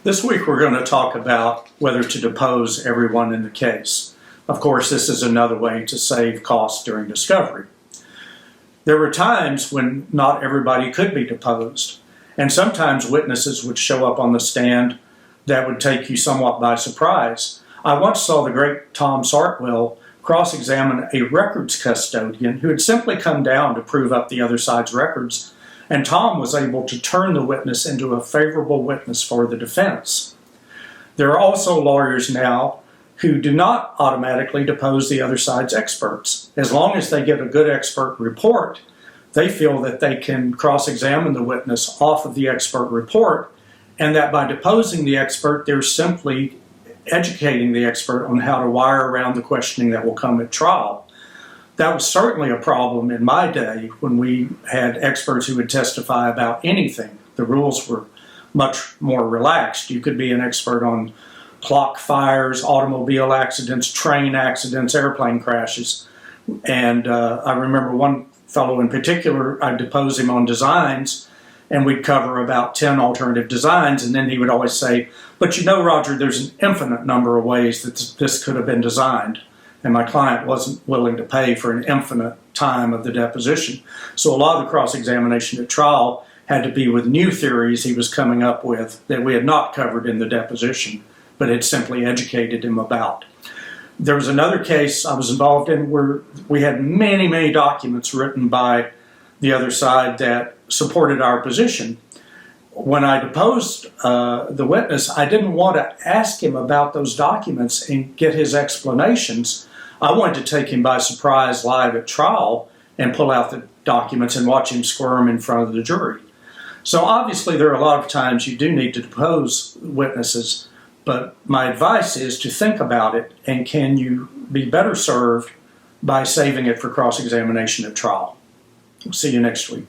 This week we're going to talk about whether to depose everyone in the case. Of course, this is another way to save costs during discovery. There were times when not everybody could be deposed, and sometimes witnesses would show up on the stand that would take you somewhat by surprise. I once saw the great Tom Sartwell cross-examine a records custodian who had simply come down to prove up the other side's records, and Tom was able to turn the witness into a favorable witness for the defense. There are also lawyers now who do not automatically depose the other side's experts. As long as they get a good expert report, they feel that they can cross-examine the witness off of the expert report, and that by deposing the expert, they're simply educating the expert on how to wire around the questioning that will come at trial. That was certainly a problem in my day when we had experts who would testify about anything. The rules were much more relaxed. You could be an expert on clock fires, automobile accidents, train accidents, airplane crashes. And I remember one fellow in particular, I'd depose him on designs, and we'd cover about 10 alternative designs, and then he would always say, "But you know, Roger, there's an infinite number of ways that this could have been designed." And my client wasn't willing to pay for an infinite time of the deposition. So a lot of the cross-examination at trial had to be with new theories he was coming up with that we had not covered in the deposition, but had simply educated him about. There was another case I was involved in where we had many, many documents written by the other side that supported our position. When I deposed the witness, I didn't want to ask him about those documents and get his explanations. I wanted to take him by surprise live at trial and pull out the documents and watch him squirm in front of the jury. So obviously there are a lot of times you do need to depose witnesses, but my advice is to think about it, and can you be better served by saving it for cross-examination at trial. We'll see you next week.